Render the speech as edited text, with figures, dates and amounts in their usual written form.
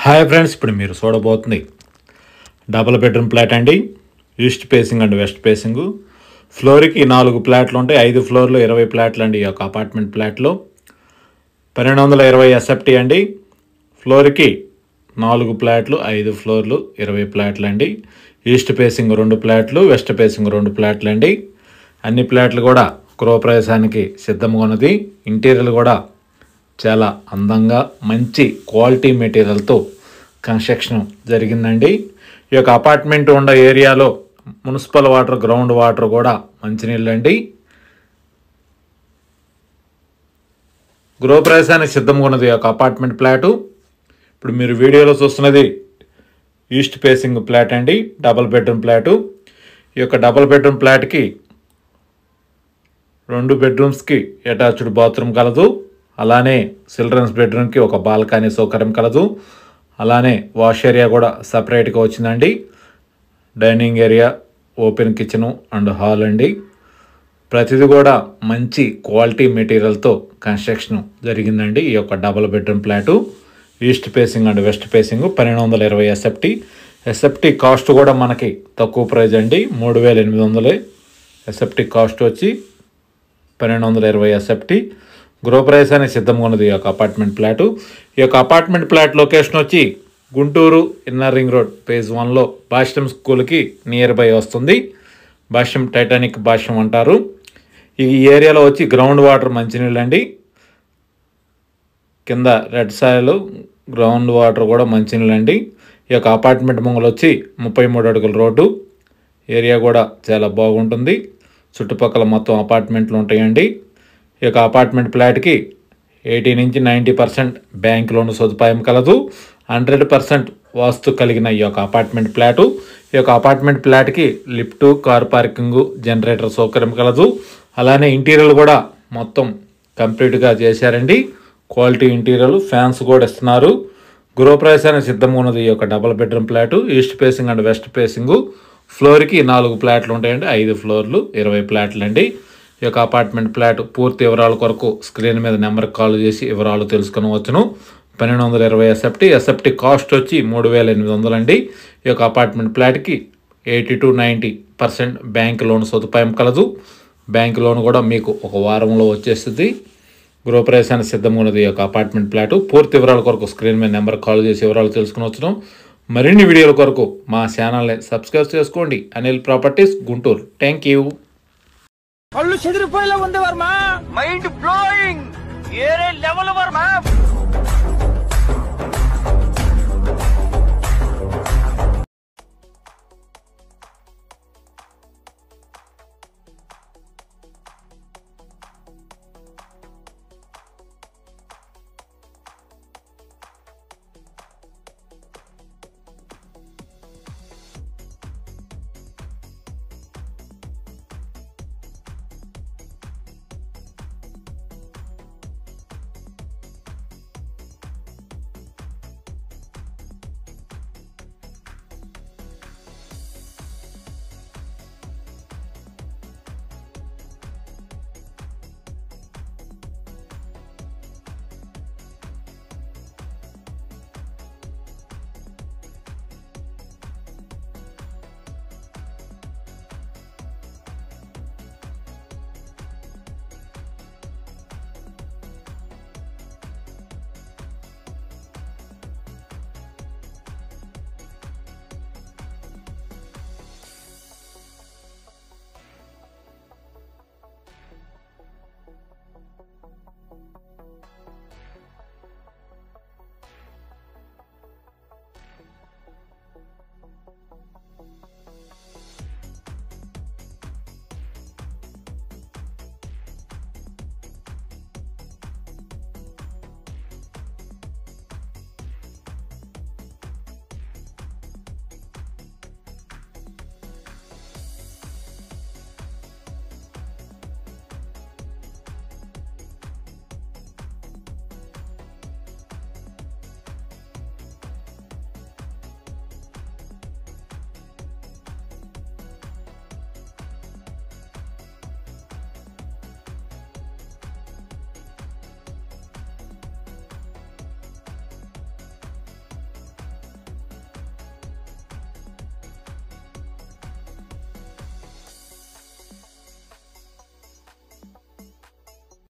Hi friends, ఇప్పుడు మీరు చూడబోతుంది double bedroom flat అండి. East facing and west facing. ఫ్లోర్కి 4 ఫ్లాట్లు ఉంటాయి. 5 ఫ్లోర్లు 20 ఫ్లాట్లు అండి. ఈ యొక్క అపార్ట్మెంట్ ఫ్లాట్లో 1220 ఎస్ఎఫ్టీ అండి. ఫ్లోర్కి 4 ఫ్లాట్లు, 5 ఫ్లోర్లు 20 ఫ్లాట్లు అండి. ఈస్ట్ ఫేసింగ్ 2 ఫ్లాట్లు, వెస్ట్ ఫేసింగ్ 2 ఫ్లాట్లు అండి. అన్ని ఫ్లాట్లు కూడా గృహప్రవేశానికి సిద్ధంగా ఉన్నది. ఇంటీరియర్ కూడా చాలా అందంగా మంచి క్వాలిటీ మెటీరియల్తో కన్స్ట్రక్షన్ జరిగిందండి. ఈ యొక్క అపార్ట్మెంట్ ఉన్న ఏరియాలో మున్సిపల్ వాటర్, గ్రౌండ్ వాటర్ కూడా మంచినీళ్ళు అండి. గృహప్రవేశానికి సిద్ధంగా ఉన్నది ఈ యొక్క అపార్ట్మెంట్ ఫ్లాటు. ఇప్పుడు మీరు వీడియోలో చూస్తున్నది ఈస్ట్ ఫేసింగ్ ఫ్లాట్ అండి, డబుల్ బెడ్రూమ్ ఫ్లాటు. ఈ యొక్క డబుల్ బెడ్రూమ్ ఫ్లాట్కి 2 బెడ్రూమ్స్కి అటాచ్డ్ బాత్రూమ్ కలదు. అలానే చిల్డ్రన్స్ బెడ్రూమ్కి ఒక బాల్కనీ సౌకర్యం కలదు. అలానే వాష్ ఏరియా కూడా సపరేట్గా వచ్చిందండి. Dining area, open kitchen and hall అండి. ప్రతిదీ కూడా మంచి క్వాలిటీ మెటీరియల్తో కన్స్ట్రక్షన్ జరిగిందండి. ఈ యొక్క double bedroom flat east facing and west facing 1220 SFT. SFT cost కూడా మనకి తక్కువ ప్రైజ్ అండి, 3800. ఎస్ఎఫ్టీ కాస్ట్ వచ్చి 1220 ఎస్ఎఫ్టీ. గృహప్రవేశానికి సిద్ధంగా ఉన్నది ఈ యొక్క అపార్ట్మెంట్ ఫ్లాటు. ఈ యొక్క అపార్ట్మెంట్ ఫ్లాట్ లొకేషన్ వచ్చి Guntur inner ring road phase 1లో భాష్యం స్కూల్కి నియర్ బై వస్తుంది. భాష్యం టైటానిక్ భాష్యం అంటారు. ఈ ఏరియాలో వచ్చి గ్రౌండ్ వాటర్ మంచినీళ్ళు అండి. కింద రెడ్ సాయిల్, గ్రౌండ్ వాటర్ కూడా మంచినీళ్ళు అండి. ఈ యొక్క అపార్ట్మెంట్ ముంగలు వచ్చి 33 అడుగుల రోడ్డు. ఏరియా కూడా చాలా బాగుంటుంది. చుట్టుపక్కల మొత్తం అపార్ట్మెంట్లు ఉంటాయండి. ఈ యొక్క అపార్ట్మెంట్ ఫ్లాట్కి 80 నుంచి 90% బ్యాంక్ లోన్ సదుపాయం కలదు. 100% వాస్తు కలిగిన ఈ యొక్క అపార్ట్మెంట్ ఫ్లాటు. ఈ యొక్క అపార్ట్మెంట్ ఫ్లాట్కి లిఫ్ట్, కార్ పార్కింగ్, జనరేటర్ సౌకర్యం కలదు. అలానే ఇంటీరియర్ కూడా మొత్తం కంప్లీట్గా చేశారండి. క్వాలిటీ ఇంటీరియర్, ఫ్యాన్స్ కూడా ఇస్తున్నారు. గృహప్రవేశానికి సిద్ధంగా ఉన్నది ఈ యొక్క double bedroom flat east facing and west facing. ఫ్లోర్కి 4 ఫ్లాట్లు ఉంటాయండి. 5 ఫ్లోర్లు 20 ఫ్లాట్లు అండి. ఈ యొక్క అపార్ట్మెంట్ ఫ్లాట్ పూర్తి వివరాల కొరకు స్క్రీన్ మీద నెంబర్కి కాల్ చేసి వివరాలు తెలుసుకునవచ్చును. 1220 ఎస్ఎఫ్టీ. ఎస్ఎఫ్టీ కాస్ట్ వచ్చి 3800 అండి. ఈ యొక్క అపార్ట్మెంట్ ఫ్లాట్కి 80 to 90% బ్యాంక్ లోన్ సదుపాయం కలదు. బ్యాంక్ లోన్ కూడా మీకు ఒక వారంలో వచ్చేస్తుంది. గృహప్రవేశానికి సిద్ధంగా ఉన్నది ఈ యొక్క అపార్ట్మెంట్ ఫ్లాటు. పూర్తి వివరాల కొరకు స్క్రీన్ మీద నెంబర్కి కాల్ చేసి వివరాలు తెలుసుకునవచ్చును. మరిన్ని వీడియోల కొరకు మా ఛానల్ని సబ్స్క్రైబ్ చేసుకోండి. Anil properties, Guntur. Thank you. కళ్ళు చెదిరిపోయేలా ఉంది వర్మ, మైండ్ బ్లోయింగ్, ఏరే లెవెల్ వర్మ.